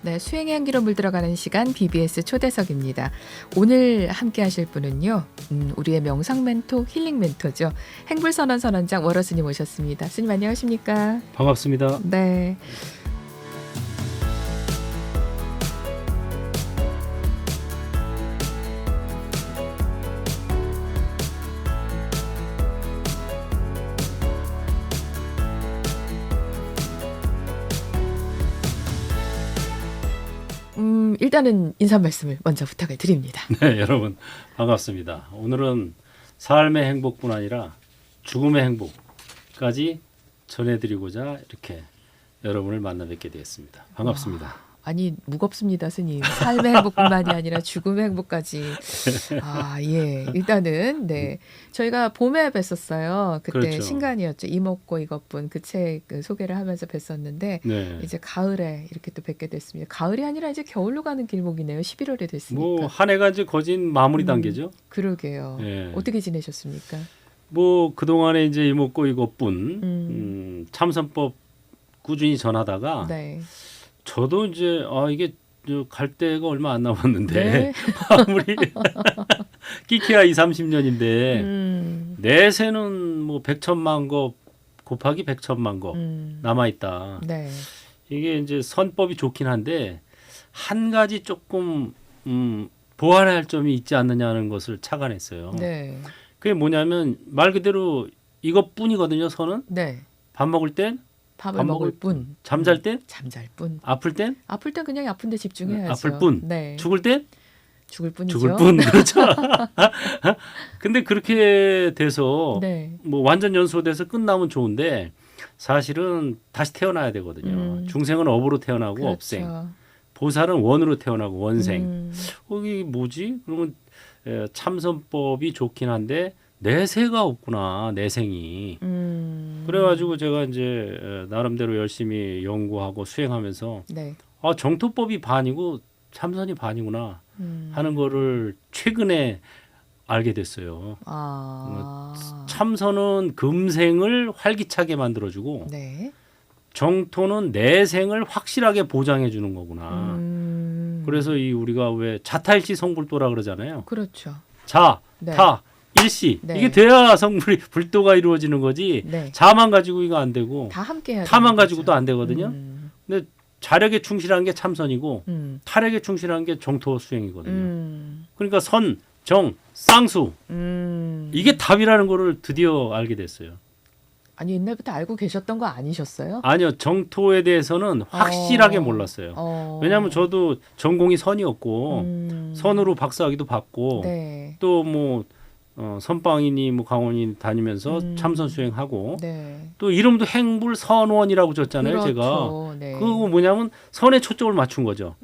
네, 수행의 향기로 물들어가는 시간 BBS 초대석입니다. 오늘 함께 하실 분은요. 우리의 명상 멘토, 힐링 멘토죠. 행불선언 선언장 월호 스님 오셨습니다. 스님 안녕하십니까? 반갑습니다. 네. 일단은 인사 말씀을 먼저 부탁을 드립니다. 네, 여러분 반갑습니다. 오늘은 삶의 행복뿐 아니라 죽음의 행복까지 전해드리고자 이렇게 여러분을 만나 뵙게 되었습니다. 반갑습니다. 아니 무겁습니다, 스님. 삶의 행복뿐만이 아니라 죽음의 행복까지. 예. 일단은 네 저희가 봄에 뵀었어요. 그때 그렇죠. 신간이었죠. 이먹고 이것뿐 그 책 소개를 하면서 뵀었는데 네. 이제 가을에 이렇게 또 뵙게 됐습니다. 가을이 아니라 이제 겨울로 가는 길목이네요. 11월이 됐으니까. 뭐 한 해가 이제 거진 마무리 단계죠. 그러게요. 네. 어떻게 지내셨습니까? 뭐 그동안에 이제 이먹고 이것뿐 참선법 꾸준히 전하다가 네. 저도 이제 이게 갈 때가 얼마 안 남았는데 네. 마무리 끼케야 20-30년인데 내세는 뭐 100천만 거 곱하기 100천만 거 남아 있다. 네. 이게 이제 선법이 좋긴 한데 한 가지 조금 보완해야 할 점이 있지 않느냐는 것을 착안했어요. 네. 그게 뭐냐면 말 그대로 이것뿐이거든요. 선은 네. 밥 먹을 땐, 밥을 먹을 뿐. 잠잘 땐, 잠잘 뿐. 아플 땐, 아플 땐 그냥 아픈데 집중해야죠. 아플 뿐, 네. 죽을 땐 죽을 뿐이죠. 죽을 뿐. 그렇죠. 근데 그렇게 돼서 네. 뭐 완전 연소돼서 끝나면 좋은데 사실은 다시 태어나야 되거든요. 중생은 업으로 태어나고 그렇죠. 업생, 보살은 원으로 태어나고 원생. 이게 뭐지? 그러면 참선법이 좋긴 한데 내세가 없구나, 내생이. 그래가지고 제가 이제 나름대로 열심히 연구하고 수행하면서 네. 정토법이 반이고 참선이 반이구나 하는 거를 최근에 알게 됐어요. 참선은 금생을 활기차게 만들어주고 네. 정토는 내생을 확실하게 보장해 주는 거구나. 그래서 이 우리가 왜 자타일치 성불도라 그러잖아요. 그렇죠. 자, 네. 타, 일시. 네. 이게 돼야 성불이 불도가 이루어지는 거지. 네. 자만 가지고 이거 안 되고 다 함께 해야 타만 되는 거죠. 가지고도 안 되거든요. 근데 자력에 충실한 게 참선이고 타력에 충실한 게 정토 수행이거든요. 그러니까 선, 정, 쌍수 이게 답이라는 거를 드디어 알게 됐어요. 아니 옛날부터 알고 계셨던 거 아니셨어요? 아니요, 정토에 대해서는 확실하게 몰랐어요. 왜냐하면 저도 전공이 선이었고 선으로 박사학위도 받고 네. 또 뭐 선방이니 뭐 강원이 다니면서 참선 수행하고 네. 또 이름도 행불 선원이라고 줬잖아요. 그렇죠. 제가 네. 그거 뭐냐면 선에 초점을 맞춘 거죠.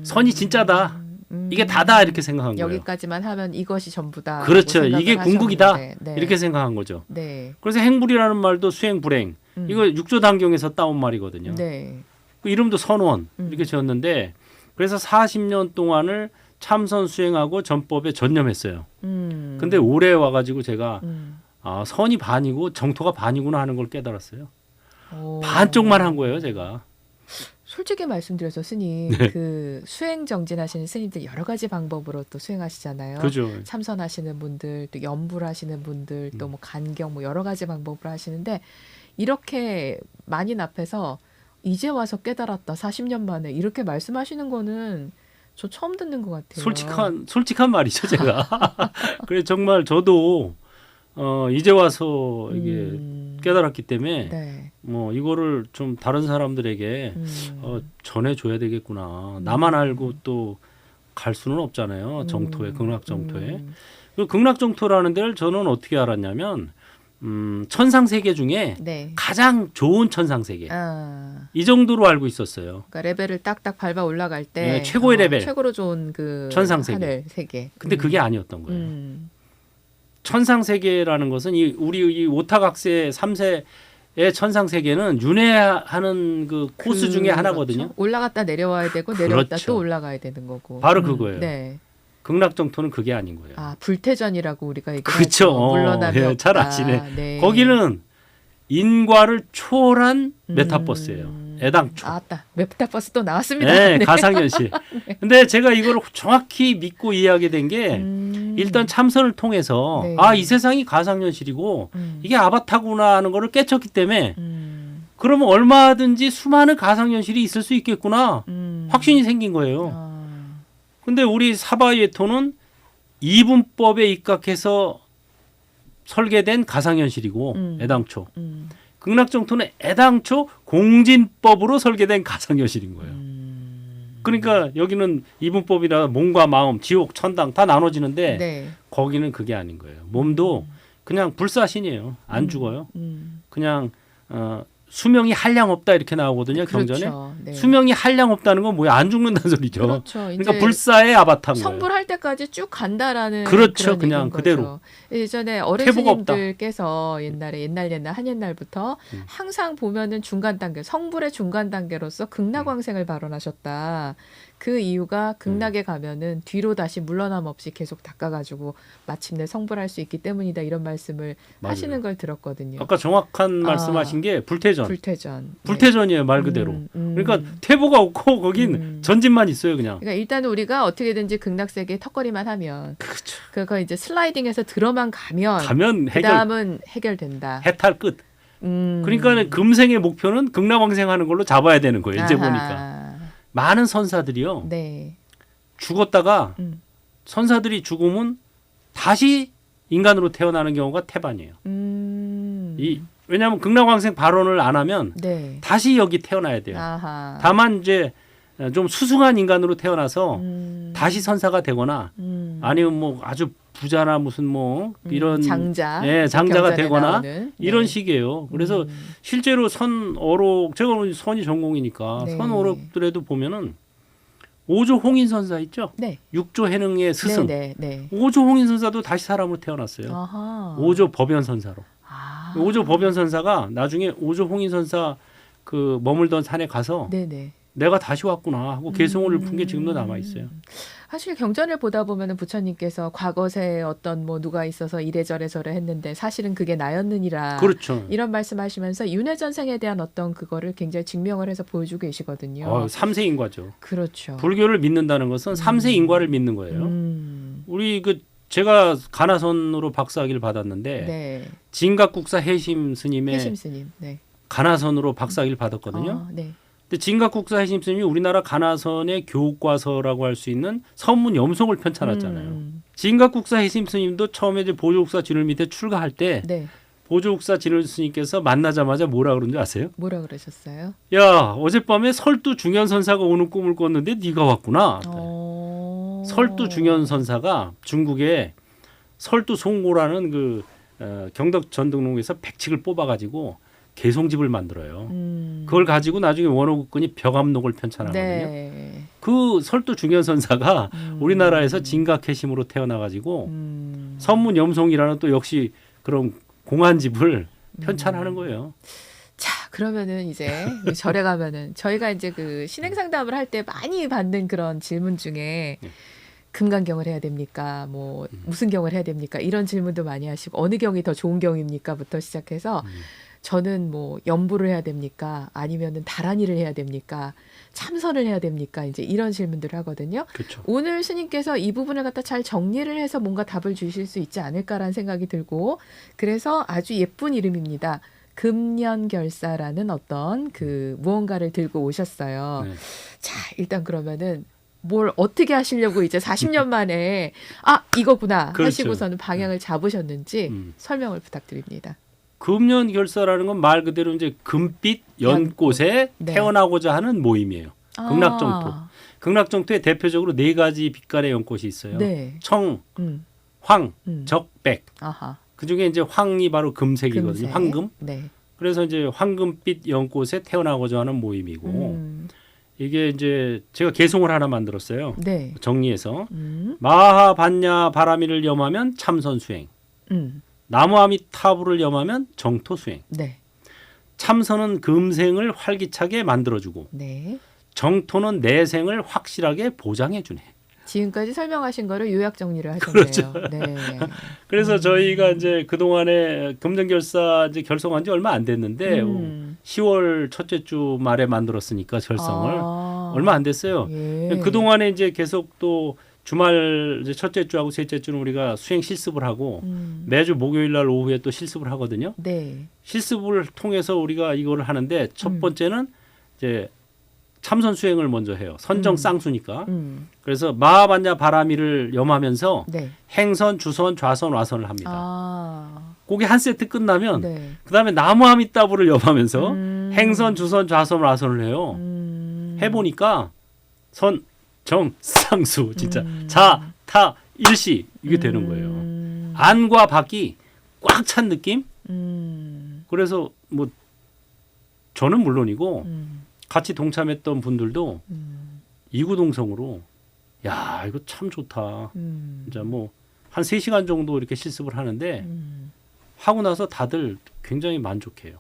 선이 진짜다. 이게 다다 이렇게 생각한 거예요. 여기까지만 하면 이것이 전부다. 그렇죠. 이게 궁극이다. 네. 이렇게 생각한 거죠. 네. 그래서 행불이라는 말도 수행 불행 이거 육조 단경에서 따온 말이거든요. 네. 그 이름도 선원 이렇게 지었는데 그래서 40년 동안을 참선 수행하고 전법에 전념했어요. 근데 올해 와가지고 제가 선이 반이고 정토가 반이구나 하는 걸 깨달았어요. 반쪽만 한 거예요, 제가. 솔직히 말씀드려서 스님 네. 그 수행 정진하시는 스님들 여러 가지 방법으로 또 수행하시잖아요. 그죠. 참선하시는 분들, 또 연불하시는 분들, 또 뭐 간경 뭐 여러 가지 방법으로 하시는데 이렇게 만인 앞에서 이제 와서 깨달았다 40년 만에 이렇게 말씀하시는 거는 저 처음 듣는 것 같아요. 솔직한 말이죠, 제가. 그래 정말 저도 이제 와서 이게 깨달았기 때문에 네. 뭐 이거를 좀 다른 사람들에게 전해줘야 되겠구나. 나만 알고 또 갈 수는 없잖아요. 정토에 극락 정토에. 그 극락 정토라는 데를 저는 어떻게 알았냐면 천상 세계 중에 네. 가장 좋은 천상 세계. 이 정도로 알고 있었어요. 그러니까 레벨을 딱딱 밟아 올라갈 때 네, 최고의 레벨. 최고로 좋은 그 천상 세계. 하늘 세계. 근데 그게 아니었던 거예요. 천상 세계라는 것은 우리 이 오타각세 3세의 천상 세계는 윤회하는 그 코스 중에 하나거든요. 그렇죠. 올라갔다 내려와야 되고 내려왔다 그렇죠. 또 올라가야 되는 거고. 바로 그거예요. 네. 극락정토는 그게 아닌 거예요. 불태전이라고 우리가 얘기하죠. 그렇죠. 물러나면 잘 없다. 아시네. 네. 거기는 인과를 초월한 메타버스예요. 애당초. 아따, 메타버스 또 나왔습니다. 네, 가상현실. 근데 제가 이걸 정확히 믿고 이해하게 된 게 일단 참선을 통해서 네. 아, 이 세상이 가상현실이고 이게 아바타구나 하는 거를 깨쳤기 때문에 그러면 얼마든지 수많은 가상현실이 있을 수 있겠구나 확신이 생긴 거예요. 근데 우리 사바이에토는 이분법에 입각해서 설계된 가상현실이고 애당초. 극락정토는 애당초 공진법으로 설계된 가상현실인 거예요. 그러니까 여기는 이분법이라 몸과 마음, 지옥, 천당 다 나눠지는데 네. 거기는 그게 아닌 거예요. 몸도 그냥 불사신이에요. 안 죽어요. 그냥 수명이 한량 없다 이렇게 나오거든요. 그렇죠. 경전에. 네. 수명이 한량 없다는 건 뭐야? 안 죽는다는 소리죠. 그렇죠. 그러니까 이제 불사의 아바타인 거예요. 성불할 때까지 쭉 간다라는 그렇죠. 그런 그냥 얘기인 그대로. 거죠. 예전에 퇴보가 없다. 어르신들께서 옛날 한옛날부터 항상 보면은 중간 단계, 성불의 중간 단계로서 극락왕생을 발언하셨다. 그 이유가 극락에 가면은 뒤로 다시 물러남 없이 계속 닦아가지고 마침내 성불할 수 있기 때문이다. 이런 말씀을 맞아요. 하시는 걸 들었거든요. 아까 정확한 말씀하신 게 불태전. 불태전. 불태전이에요, 말 그대로. 그러니까 퇴보가 없고 거긴 전진만 있어요, 그냥. 그러니까 일단 우리가 어떻게든지 극락세계에 턱걸이만 하면 그렇죠. 그거 이제 슬라이딩해서 들어만 가면 가면 해결, 그다음은 해결된다. 해탈 끝. 그러니까 금생의 목표는 극락왕생하는 걸로 잡아야 되는 거예요. 이제 아하. 보니까 많은 선사들이요. 네. 죽었다가 선사들이 죽으면 다시 인간으로 태어나는 경우가 태반이에요. 왜냐하면 극락왕생 발언을 안 하면 네. 다시 여기 태어나야 돼요. 아하. 다만 이제 좀 수승한 인간으로 태어나서 다시 선사가 되거나 아니면 뭐 아주 부자나 무슨 뭐 이런 장자, 예, 장자가 경전에 되거나 나오는. 이런 네. 식이에요. 그래서 실제로 선어록 제가 선이 전공이니까 네. 선어록들에도 보면은 오조 홍인선사 있죠? 네. 육조 해능의 스승. 네, 네. 오조 홍인선사도 다시 사람으로 태어났어요. 아하. 오조 법연선사로. 아. 오조 법연선사가 나중에 오조 홍인선사 그 머물던 산에 가서 네, 네. 내가 다시 왔구나 하고 개성을 푼 게 지금도 남아 있어요. 사실 경전을 보다 보면은 부처님께서 과거세에 어떤 뭐 누가 있어서 이래저래 저래 했는데 사실은 그게 나였느니라. 그렇죠. 이런 말씀하시면서 윤회전생에 대한 어떤 그거를 굉장히 증명을 해서 보여주고 계시거든요. 삼세 인과죠. 그렇죠. 불교를 믿는다는 것은 삼세 인과를 믿는 거예요. 우리 제가 가나선으로 박사학위를 받았는데 네. 진각국사 해심 스님의 해심 스님. 네. 가나선으로 박사학위를 받았거든요. 네. 근데 진각국사 해심 스님이 우리나라 가나선의 교과서라고 할 수 있는 선문 염송을 편찬했잖아요. 진각국사 해심 스님도 처음에 이제 보조국사 진울 밑에 출가할 때 네. 보조국사 진울 스님께서 만나자마자 뭐라 그런지 아세요? 뭐라 그러셨어요? 야, 어젯밤에 설두 중현선사가 오는 꿈을 꿨는데 네가 왔구나. 설두 중현선사가 중국에 설두 송고라는 경덕 전등록에서 백칙을 뽑아가지고 개송집을 만들어요. 그걸 가지고 나중에 원호국군이 벽암록을 편찬하거든요. 네. 그 설두 중현선사가 우리나라에서 진각해심으로 태어나가지고 선문 염송이라는 또 역시 그런 공안집을 편찬하는 거예요. 자, 그러면은 이제 절에 가면은 저희가 이제 그 신행 상담을 할 때 많이 받는 그런 질문 중에 금강경을 해야 됩니까? 뭐 무슨 경을 해야 됩니까? 이런 질문도 많이 하시고 어느 경이 더 좋은 경입니까?부터 시작해서 저는 뭐 연부를 해야 됩니까? 아니면은 다란이를 해야 됩니까? 참선을 해야 됩니까? 이제 이런 질문들을 하거든요. 그렇죠. 오늘 스님께서 이 부분을 갖다 잘 정리를 해서 뭔가 답을 주실 수 있지 않을까라는 생각이 들고 그래서 아주 예쁜 이름입니다. 금년결사라는 어떤 그 무언가를 들고 오셨어요. 네. 자, 일단 그러면은 뭘 어떻게 하시려고 이제 40년 만에 이거구나 그렇죠. 하시고서는 방향을 잡으셨는지 설명을 부탁드립니다. 금년결사라는 건 말 그대로 이제 금빛 연꽃에 네. 태어나고자 하는 모임이에요. 극락정토. 극락정토에 대표적으로 4가지 빛깔의 연꽃이 있어요. 네. 청, 황, 적, 백. 아하. 그중에 이제 황이 바로 금색이거든요. 금색. 황금. 네. 그래서 이제 황금빛 연꽃에 태어나고자 하는 모임이고 이게 이제 제가 개송을 하나 만들었어요. 네. 정리해서 마하반야 바라미를 염하면 참선 수행. 나무아미타불을 염하면 정토 수행. 네. 참선은 금생을 활기차게 만들어주고 네. 정토는 내생을 확실하게 보장해주네. 지금까지 설명하신 거를 요약 정리를 하셨네요. 그렇죠. 네. 그래서 저희가 이제 그 동안에 금전결사 이제 결성한 지 얼마 안 됐는데 10월 첫째 주 말에 만들었으니까 결성을 얼마 안 됐어요. 예. 그 동안에 이제 계속 또 주말 이제 첫째 주하고 셋째 주는 우리가 수행 실습을 하고 매주 목요일 날 오후에 또 실습을 하거든요. 네. 실습을 통해서 우리가 이거를 하는데 첫 번째는 이제 참선 수행을 먼저 해요. 선정 쌍수니까. 그래서 마하반야 바라미를 염하면서 네. 행선, 주선, 좌선, 와선을 합니다. 아. 그게 한 세트 끝나면 네. 그다음에 나무아미따불을 염하면서 행선, 주선, 좌선, 와선을 해요. 해보니까 선, 정, 쌍수 진짜 자, 타, 일시 이게 되는 거예요. 안과 밖이 꽉 찬 느낌? 그래서 뭐 저는 물론이고 같이 동참했던 분들도 이구동성으로 야 이거 참 좋다. 진짜 뭐 한 3시간 정도 이렇게 실습을 하는데 하고 나서 다들 굉장히 만족해요.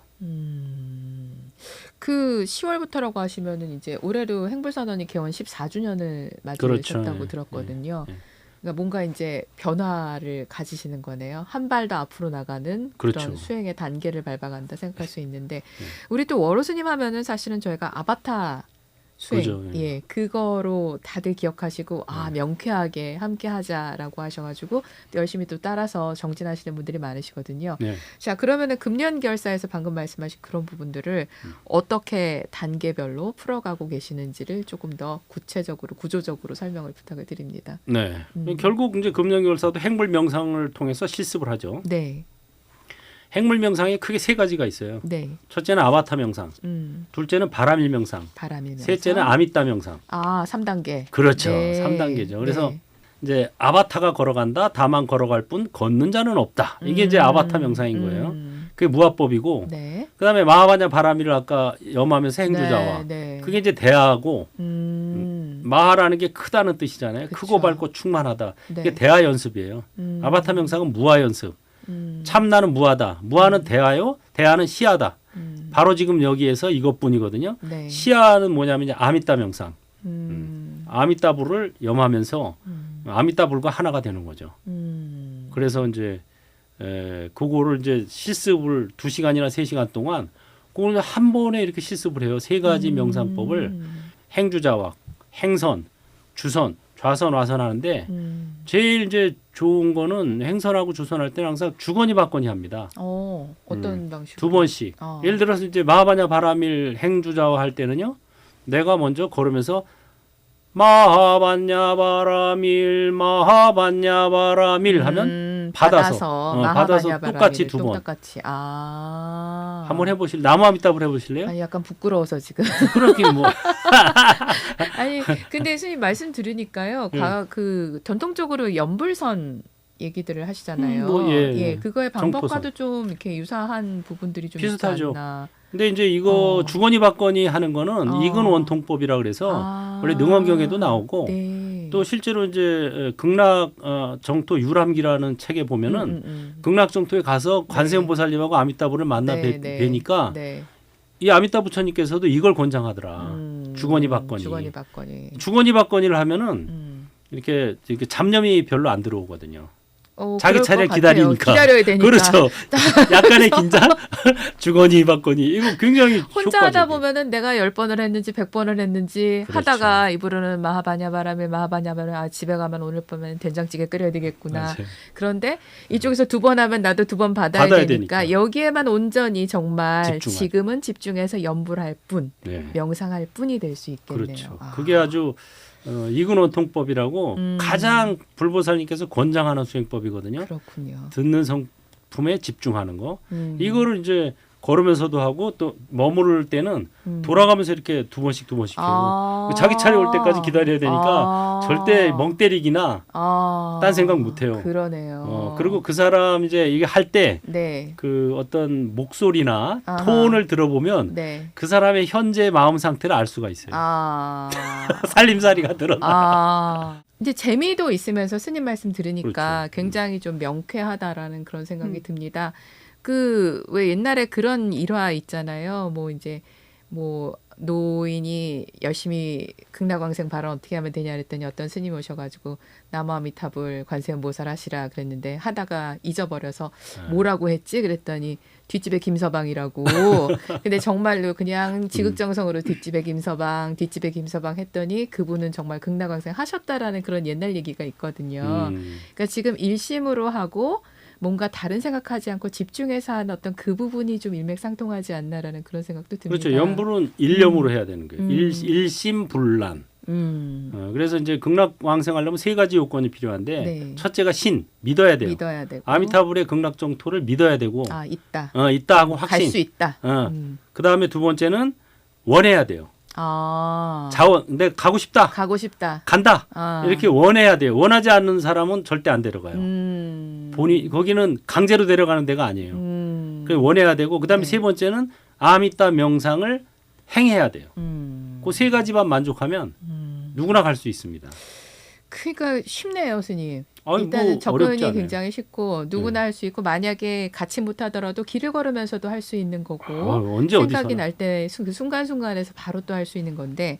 그 10월부터라고 하시면은 이제 올해로 행불선언이 개원 14주년을 맞으셨다고 그렇죠. 들었거든요. 예. 그러니까 뭔가 이제 변화를 가지시는 거네요. 한 발 더 앞으로 나가는 그렇죠. 그런 수행의 단계를 밟아간다 생각할 수 있는데 우리 또 워로스님 하면은 사실은 저희가 아바타 수행, 그죠, 예. 예, 그거로 다들 기억하시고 아 명쾌하게 함께하자라고 하셔가지고 또 열심히 또 따라서 정진하시는 분들이 많으시거든요. 네. 자 그러면은 금년결사에서 방금 말씀하신 그런 부분들을 어떻게 단계별로 풀어가고 계시는지를 조금 더 구체적으로 구조적으로 설명을 부탁을 드립니다. 네. 결국 이제 금년결사도 행물 명상을 통해서 실습을 하죠. 네, 행물 명상이 크게 3가지가 있어요. 네, 첫째는 아바타 명상, 둘째는 바람일 명상, 바람이면서 셋째는 아미따 명상. 아 3단계. 그렇죠. 네. 3단계죠. 그래서 네. 이제 아바타가 걸어간다. 다만 걸어갈 뿐 걷는 자는 없다. 이게 이제 아바타 명상인 거예요. 그게 무아법이고 네. 그다음에 마하바냐 바라미를 아까 염하면서 행주자와 네, 네. 그게 이제 대하고 마하라는 게 크다는 뜻이잖아요. 그쵸. 크고 밝고 충만하다. 네. 이게 대하 연습이에요. 아바타 명상은 무아 연습. 참나는 무하다. 무아는 대하요. 대하는 시하다. 바로 지금 여기에서 이것뿐이거든요. 네. 시하는 뭐냐면 이제 아미따 명상. 음. 아미따불을 염하면서 아미따불과 하나가 되는 거죠. 그래서 이제 그거를 이제 실습을 2시간이나 3시간 동안 그걸 한 번에 이렇게 실습을 해요. 3가지 명상법을 행주자와 행선, 주선, 좌선, 와선 하는데 제일 이제 좋은 거는 행선하고 주선할 때는 항상 주거니 받거니 합니다. 어떤 방식으로? 2번씩. 예를 들어서 이제 마하바냐 바라밀 행주자와 할 때는요. 내가 먼저 걸으면서 마하바냐 바라밀 마하바냐 바라밀 하면 받아서 마하바냐 똑같이 바라밀을 2번. 똑같이. 아. 한번 해보실 나무아미따불 해보실래요? 아니 약간 부끄러워서 지금. 그렇긴 뭐. 아니 근데 스님 말씀 들으니까요. 그 전통적으로 연불선 얘기들을 하시잖아요. 뭐, 예. 그거의 방법과도 정토선. 좀 이렇게 유사한 부분들이 좀 비슷하죠. 있지 않나. 근데 이제 이거 주거니 받거니 하는 거는 이근 원통법이라 그래서 원래 능엄경에도 나오고 네. 또 실제로 이제 극락 정토 유람기라는 책에 보면은 극락 정토에 가서 관세음보살님하고 아미따불을 만나 뵈니까 네. 이 아미따 부처님께서도 이걸 권장하더라. 주거니 받거니. 주거니 받거니. 주거니 받거니를 하면은 이렇게 잡념이 별로 안 들어오거든요. 자기 차례 기다리니까. 기다려야 되니까. 그렇죠. 약간의 긴장? 주거니 받거니. 이거 굉장히 혼자 하다 효과적이에요. 보면은 내가 10번을 했는지 100번을 했는지 그렇죠. 하다가 입으로는 마하바냐 바람에 마하바냐 바람에 집에 가면 오늘 밤에는 된장찌개 끓여야 되겠구나. 맞아요. 그런데 이쪽에서 2번 하면 나도 2번 받아야 되니까 여기에만 온전히 정말 집중하죠. 지금은 집중해서 염불할 뿐, 네. 명상할 뿐이 될 수 있겠네요. 그렇죠. 그게 아주 이근원통법이라고 가장 불보살님께서 권장하는 수행법이거든요. 그렇군요. 듣는 성품에 집중하는 거. 이거를 이제 걸으면서도 하고 또 머무를 때는 돌아가면서 이렇게 2번씩 하고 자기 차례 올 때까지 기다려야 되니까 절대 멍 때리기나 딴 생각 못 해요. 그러네요. 그리고 그 사람 이제 이게 할 때 네. 그 어떤 목소리나 톤을 들어보면 네. 그 사람의 현재 마음 상태를 알 수가 있어요. 살림살이가 드러나. 이제 재미도 있으면서 스님 말씀 들으니까 그렇죠. 굉장히 좀 명쾌하다라는 그런 생각이 듭니다. 그 왜 옛날에 그런 일화 있잖아요. 뭐 이제 뭐 노인이 열심히 극락왕생 발언 어떻게 하면 되냐 그랬더니 어떤 스님 오셔가지고 나무아미타불 관세음보살 하시라 그랬는데 하다가 잊어버려서 뭐라고 했지 그랬더니 뒷집에 김서방이라고. 근데 정말로 그냥 지극정성으로 뒷집에 김서방 했더니 그분은 정말 극락왕생 하셨다라는 그런 옛날 얘기가 있거든요. 그러니까 지금 일심으로 하고 뭔가 다른 생각하지 않고 집중해서 하는 어떤 그 부분이 좀 일맥상통하지 않나라는 그런 생각도 듭니다. 그렇죠. 염불은 일념으로 해야 되는 거예요. 일심불란. 그래서 이제 극락왕생하려면 세 가지 요건이 필요한데 네. 첫째가 신, 믿어야 돼요. 믿어야 되고. 아미타불의 극락정토를 믿어야 되고 있다. 있다 하고 확신. 갈 수 있다. 그다음에 두 번째는 원해야 돼요. 자원. 근데 가고 싶다. 가고 싶다. 간다. 이렇게 원해야 돼요. 원하지 않는 사람은 절대 안 데려가요. 거기는 강제로 데려가는 데가 아니에요. 그래서 원해야 되고 그다음에 네. 세 번째는 아미타 명상을 행해야 돼요. 그 세 가지만 만족하면 누구나 갈 수 있습니다. 그러니까 쉽네요, 스님. 아니, 일단은 뭐 접근이 어렵지 않아요. 굉장히 쉽고 누구나 할 수 있고 만약에 같이 못하더라도 길을 걸으면서도 할 수 있는 거고 언제 생각이 어디서나. 날 때 그 순간순간에서 바로 또 할 수 있는 건데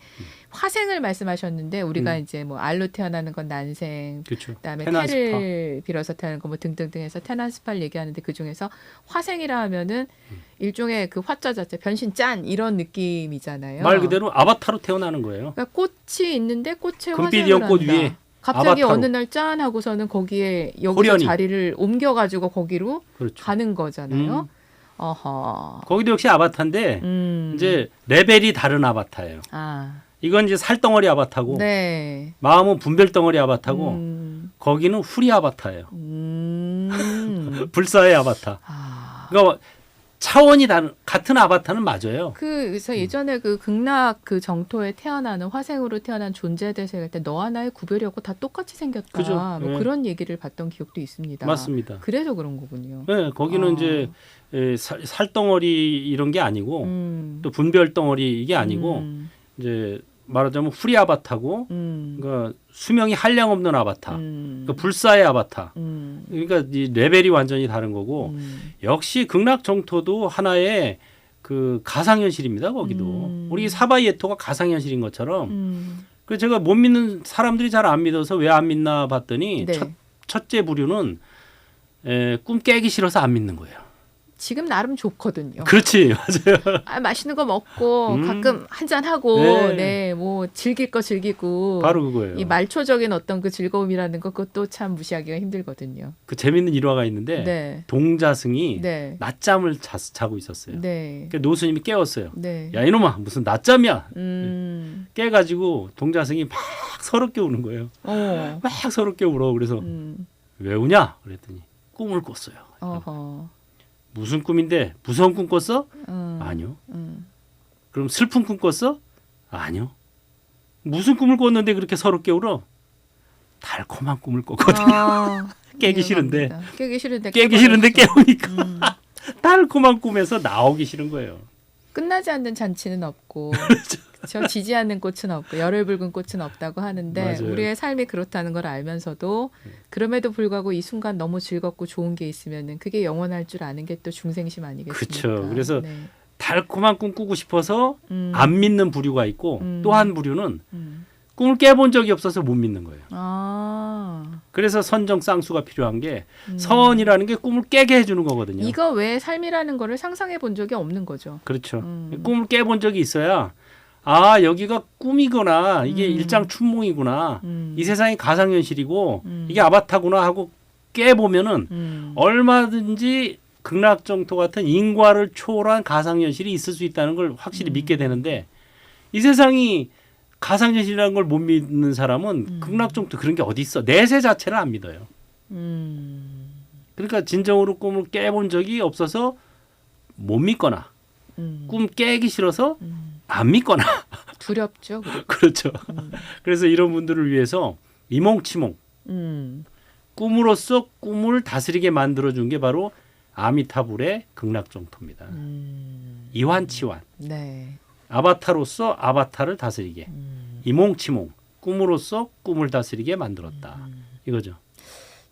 화생을 말씀하셨는데 우리가 이제 뭐 알로 태어나는 건 난생 그렇죠. 그다음에 태난 태를 빌어서 태어나는 거 뭐 등등등 해서 태난스파를 얘기하는데 그중에서 화생이라 하면은 일종의 그 화자 자체 변신 짠 이런 느낌이잖아요. 말 그대로 아바타로 태어나는 거예요. 그러니까 꽃이 있는데 꽃에 금빛 화생을 연꽃 한다. 위에 갑자기 아바타로. 어느 날 짠 하고서는 거기에 여기서 호련히. 자리를 옮겨가지고 거기로 그렇죠. 가는 거잖아요. 어허. 거기도 역시 아바타인데 이제 레벨이 다른 아바타예요. 이건 이제 살덩어리 아바타고 네. 마음은 분별덩어리 아바타고 거기는 후리 아바타예요. 불사의 아바타. 그러니까 차원이 다른 같은 아바타는 맞아요. 그래서 예전에 그 극락 그 정토에 태어나는 화생으로 태어난 존재들 생각할 때 너와 나의 구별이 없고 다 똑같이 생겼다. 그죠. 뭐 네. 그런 얘기를 봤던 기억도 있습니다. 맞습니다. 그래서 그런 거군요. 네, 거기는 이제 살덩어리 이런 게 아니고 또 분별덩어리 이게 아니고 이제 말하자면 후리 아바타고 그러니까 수명이 한량없는 아바타, 그러니까 불사의 아바타. 그러니까 이 레벨이 완전히 다른 거고 역시 극락정토도 하나의 그 가상현실입니다. 거기도 우리 사바이에토가 가상현실인 것처럼. 그래서 제가 못 믿는 사람들이 잘 안 믿어서 왜 안 믿나 봤더니 네. 첫째 부류는 꿈 깨기 싫어서 안 믿는 거예요. 지금 나름 좋거든요. 그렇지, 맞아요. 맛있는 거 먹고 가끔 한잔 하고 네. 뭐 즐길 거 즐기고 바로 그거예요. 이 말초적인 어떤 그 즐거움이라는 것 그것도 참 무시하기가 힘들거든요. 그 재밌는 일화가 있는데 네. 동자승이 네. 낮잠을 자고 있었어요. 네. 그러니까 노스님이 깨웠어요. 네. 야 이놈아 무슨 낮잠이야. 음. 깨가지고 동자승이 막 서럽게 우는 거예요. 막 서럽게 울어. 그래서 왜 우냐? 그랬더니 꿈을 꿨어요. 어허. 무슨 꿈인데 무서운 꿈 꿨어? 아니요. 그럼 슬픈 꿈 꿨어? 아니요. 무슨 꿈을 꿨는데 그렇게 서럽게 울어? 달콤한 꿈을 꿨거든요. 깨기 싫은데. 깨기 싫은데 깨우니까 달콤한 꿈에서 나오기 싫은 거예요. 끝나지 않는 잔치는 없고 그렇죠? 지지 않는 꽃은 없고 열을 붉은 꽃은 없다고 하는데 맞아요. 우리의 삶이 그렇다는 걸 알면서도 그럼에도 불구하고 이 순간 너무 즐겁고 좋은 게 있으면은 그게 영원할 줄 아는 게 또 중생심 아니겠습니까? 그렇죠. 그래서 네. 달콤한 꿈 꾸고 싶어서 안 믿는 부류가 있고 또 한 부류는 꿈을 깨본 적이 없어서 못 믿는 거예요. 그래서 선정 쌍수가 필요한 게 선이라는 게 꿈을 깨게 해주는 거거든요. 이거 외에 삶이라는 거를 상상해 본 적이 없는 거죠. 그렇죠. 꿈을 깨본 적이 있어야 아 여기가 꿈이구나 이게 일장춘몽이구나 이 세상이 가상현실이고 이게 아바타구나 하고 깨보면은 얼마든지 극락정토 같은 인과를 초월한 가상현실이 있을 수 있다는 걸 확실히 믿게 되는데 이 세상이 가상현실이라는 걸 못 믿는 사람은 극락정토 그런 게 어디 있어 내세 자체를 안 믿어요. 그러니까 진정으로 꿈을 깨본 적이 없어서 못 믿거나 꿈 깨기 싫어서 안 믿거나 두렵죠. 그렇죠. 그래서 이런 분들을 위해서 이몽치몽 꿈으로써 꿈을 다스리게 만들어준 게 바로 아미타불의 극락정토입니다. 이환치환 네. 아바타로서 아바타를 다스리게 이몽치몽 꿈으로써 꿈을 다스리게 만들었다. 이거죠.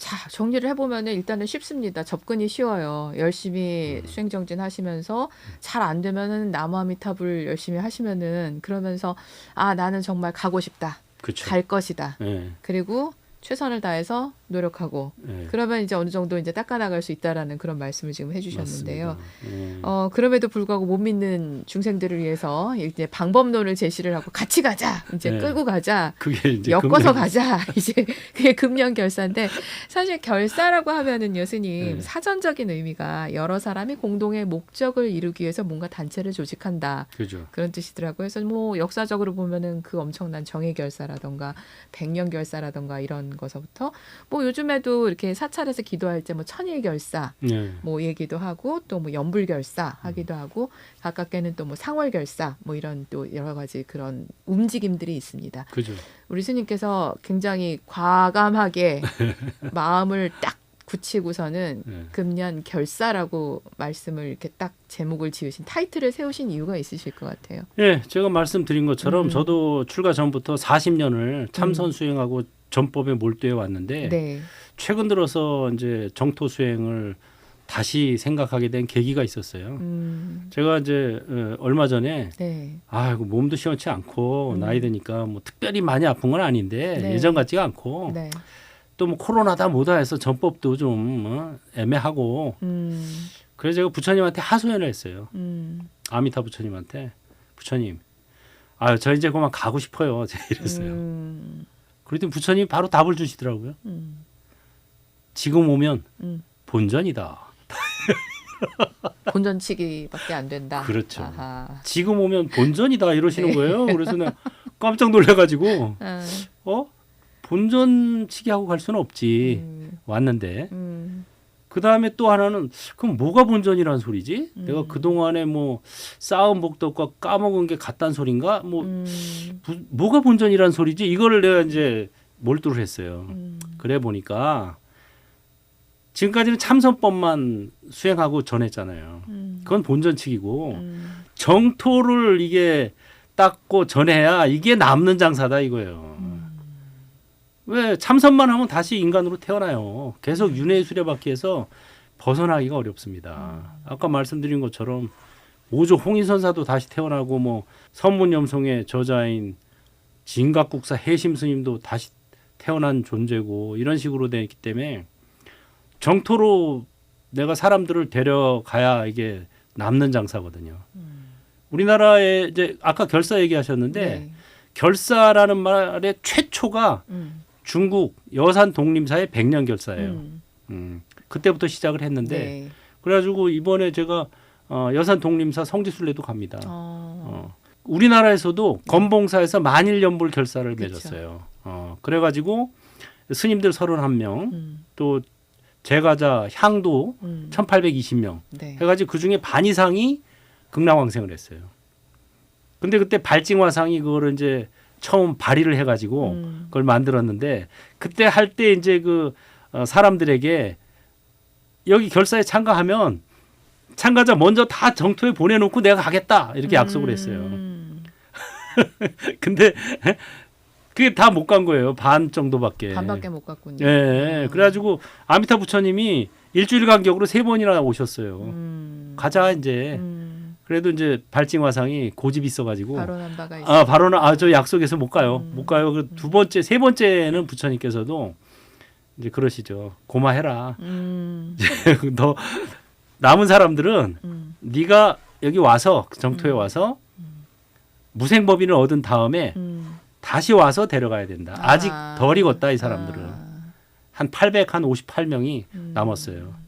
자, 정리를 해보면은 일단은 쉽습니다. 접근이 쉬워요. 열심히 수행정진 하시면서 잘 안 되면은 나무아미타불 열심히 하시면은 그러면서 아, 나는 정말 가고 싶다. 그쵸. 갈 것이다. 예. 그리고 최선을 다해서 노력하고 예. 그러면 이제 어느 정도 이제 닦아나갈 수 있다라는 그런 말씀을 지금 해주셨는데요. 맞습니다. 예. 그럼에도 불구하고 못 믿는 중생들을 위해서 이제 방법론을 제시를 하고 같이 가자. 이제 네. 끌고 가자. 그게 이제 엮어서 금년- 가자. 이제 그게 금년 결사인데 사실 결사라고 하면은요, 스님 네. 사전적인 의미가 여러 사람이 공동의 목적을 이루기 위해서 뭔가 단체를 조직한다. 그죠. 그런 뜻이더라고요. 그래서 뭐 역사적으로 보면은 그 엄청난 정의 결사라던가 백년 결사라던가 이런 거서부터 뭐 요즘에도 이렇게 사찰에서 기도할 때 뭐 천일 결사 예. 뭐 얘기도 하고 또 뭐 연불 결사 하기도 하고 가깝게는 또 뭐 상월 결사 뭐 이런 또 여러 가지 그런 움직임들이 있습니다. 그죠. 우리 스님께서 굉장히 과감하게 마음을 딱 굳히고서는 예. 금년 결사라고 말씀을 이렇게 딱 제목을 지으신 타이틀을 세우신 이유가 있으실 것 같아요. 예, 제가 말씀드린 것처럼 저도 출가 전부터 40년을 참선 수행하고 전법에 몰두해 왔는데 네. 최근 들어서 이제 정토 수행을 다시 생각하게 된 계기가 있었어요. 제가 이제 얼마 전에 네. 아이고 몸도 시원치 않고 나이 드니까 뭐 특별히 많이 아픈 건 아닌데 네. 예전 같지가 않고 네. 또 뭐 코로나다 뭐다 해서 전법도 좀 애매하고 그래서 제가 부처님한테 하소연을 했어요. 아미타 부처님한테 부처님, 저 이제 그만 가고 싶어요. 제가 이랬어요. 그랬더니 부처님이 바로 답을 주시더라고요. 지금 오면 본전이다. 본전치기밖에 안 된다. 그렇죠. 아하. 지금 오면 본전이다 이러시는 네. 거예요. 그래서 내가 깜짝 놀래가지고 본전치기 하고 갈 수는 없지. 왔는데 그 다음에 또 하나는 그럼 뭐가 본전이란 소리지? 내가 그 동안에 뭐 쌓은 복덕과 까먹은 게 같단 소린가? 뭐가 본전이란 소리지? 이거를 내가 이제 몰두를 했어요. 그래 보니까 지금까지는 참선법만 수행하고 전했잖아요. 그건 본전치기고 정토를 이게 닦고 전해야 이게 남는 장사다 이거예요. 왜 참선만 하면 다시 인간으로 태어나요. 계속 윤회의 수레바퀴에서 벗어나기가 어렵습니다. 아까 말씀드린 것처럼 오조 홍인선사도 다시 태어나고 뭐 선문염송의 저자인 진각국사 해심 스님도 다시 태어난 존재고 이런 식으로 되기 때문에 정토로 내가 사람들을 데려가야 이게 남는 장사거든요. 우리나라에 이제 아까 결사 얘기하셨는데 네. 결사라는 말의 최초가 중국 여산 독림사의 100년 결사예요. 그때부터 시작을 했는데 네. 그래가지고 이번에 제가 여산 독림사 성지순례도 갑니다. 우리나라에서도 건봉사에서 만일연불 결사를 그쵸. 맺었어요. 그래가지고 스님들 31명 또 제가자 향도 1820명 네. 해가지고 그중에 반 이상이 극락왕생을 했어요. 근데 그때 발징화상이 그거를 이제 처음 발의를 해가지고 그걸 만들었는데 그때 할 때 이제 그 사람들에게 여기 결사에 참가하면 참가자 먼저 다 정토에 보내놓고 내가 가겠다 이렇게 약속을 했어요. 근데 그게 다 못 간 거예요. 반 정도밖에. 반밖에 못 갔군요. 예. 그래가지고 아미타 부처님이 일주일 간격으로 3번이나 오셨어요. 가자 이제. 그래도 이제 발징화상이 고집이 있어가지고 발언한 바가 있어요. 바로는 저 약속해서 못 가요. 못 가요. 그 두 번째, 세 번째는 부처님께서도 이제 그러시죠. 고마해라. 너 남은 사람들은 네가 여기 와서 정토에 와서 무생법인을 얻은 다음에 다시 와서 데려가야 된다. 아직 덜 익었다 이 사람들은. 한 858명이 남았어요.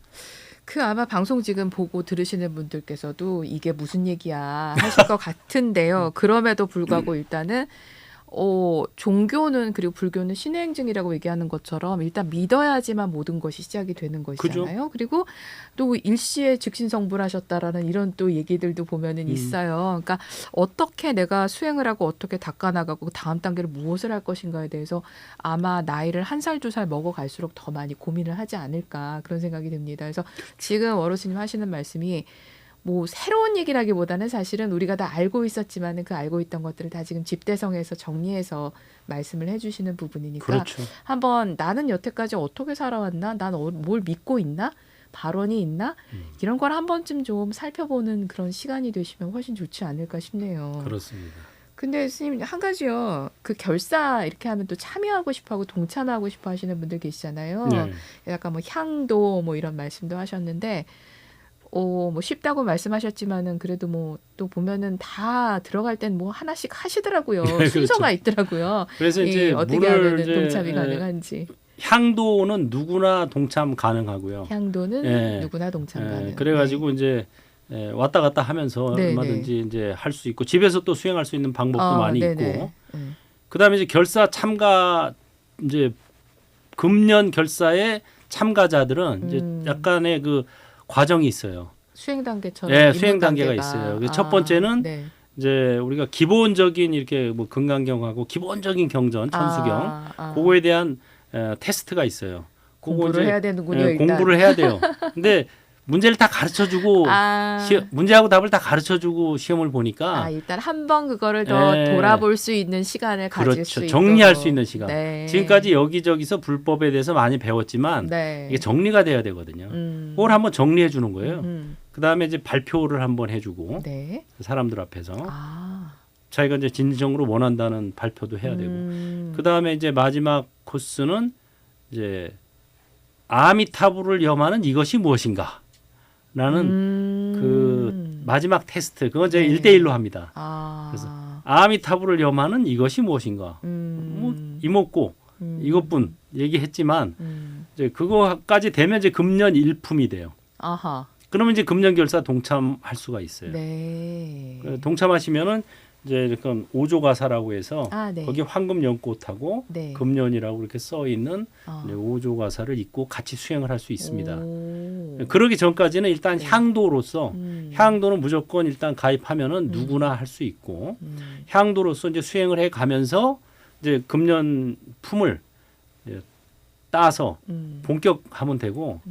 그 아마 방송 지금 보고 들으시는 분들께서도 이게 무슨 얘기야 하실 것 같은데요. 그럼에도 불구하고 일단은 종교는 그리고 불교는 신의 행증이라고 얘기하는 것처럼 일단 믿어야지만 모든 것이 시작이 되는 것이잖아요. 그리고 또 일시에 즉신성불 하셨다라는 이런 또 얘기들도 보면은 있어요. 그러니까 어떻게 내가 수행을 하고 어떻게 닦아나가고 다음 단계를 무엇을 할 것인가에 대해서 아마 나이를 1살, 2살 먹어갈수록 더 많이 고민을 하지 않을까 그런 생각이 듭니다. 그래서 지금 어르신님 하시는 말씀이 뭐 새로운 얘기라기보다는 사실은 우리가 다 알고 있었지만은 그 알고 있던 것들을 다 지금 집대성에서 정리해서 말씀을 해주시는 부분이니까 그렇죠. 한번 나는 여태까지 어떻게 살아왔나, 난 뭘 믿고 있나, 발언이 있나 이런 걸 한 번쯤 좀 살펴보는 그런 시간이 되시면 훨씬 좋지 않을까 싶네요. 그렇습니다. 근데 스님 한 가지요. 그 결사 이렇게 하면 또 참여하고 싶어하고 동참하고 싶어 하시는 분들 계시잖아요. 네. 약간 뭐 향도 뭐 이런 말씀도 하셨는데 뭐 쉽다고 말씀하셨지만은 그래도 뭐 또 보면은 다 들어갈 땐 뭐 하나씩 하시더라고요. 그렇죠. 순서가 있더라고요. 그래서 이제 어떻게 물을 하면 이제 동참이 가능한지. 향도는 누구나 동참 가능하고요. 향도는 예. 누구나 동참 가능. 그래가지고 이제 왔다 갔다 하면서 네, 얼마든지 이제 할 수 있고 집에서 또 수행할 수 있는 방법도 많이 네네. 있고. 그다음에 이제 결사 참가 이제 금년 결사의 참가자들은 이제 약간의 그 과정이 있어요. 수행 단계처럼. 네, 수행 단계가 있어요. 그래서 첫 번째는 네. 이제 우리가 기본적인 이렇게 뭐 금강경하고 기본적인 경전, 천수경 그거에 대한 테스트가 있어요. 그거 공부를 이제, 해야 되는군요. 일단. 공부를 해야 돼요. 근데 문제를 다 가르쳐주고 문제하고 답을 다 가르쳐주고 시험을 보니까 일단 한 번 그거를 더 돌아볼 수 있는 시간을 가질 수 있도록. 정리할 수 있는 시간. 네. 지금까지 여기저기서 불법에 대해서 많이 배웠지만 네. 이게 정리가 돼야 되거든요. 그걸 한번 정리해 주는 거예요. 그다음에 이제 발표를 한번 해주고 네. 사람들 앞에서 자기가 이제 진정으로 원한다는 발표도 해야 되고 그다음에 이제 마지막 코스는 이제 아미타불을 염하는 이것이 무엇인가? 라는 그 마지막 테스트 그건 이제 1대1로 합니다. 그래서 아미타불을 염하는 이것이 무엇인가? 뭐 이목고 이것뿐 얘기했지만 이제 그거까지 되면 이제 금년 일품이 돼요. 그러면 이제 금년 결사 동참할 수가 있어요. 네. 동참하시면은 이제 약간 오조가사라고 해서 네. 거기 황금 연꽃하고 네. 금년이라고 이렇게 써 있는 오조가사를 입고 같이 수행을 할 수 있습니다. 오. 그러기 전까지는 일단 네. 향도로서 향도는 무조건 일단 가입하면은 누구나 할 수 있고 향도로서 이제 수행을 해 가면서 이제 금년 품을 이제 따서 본격하면 되고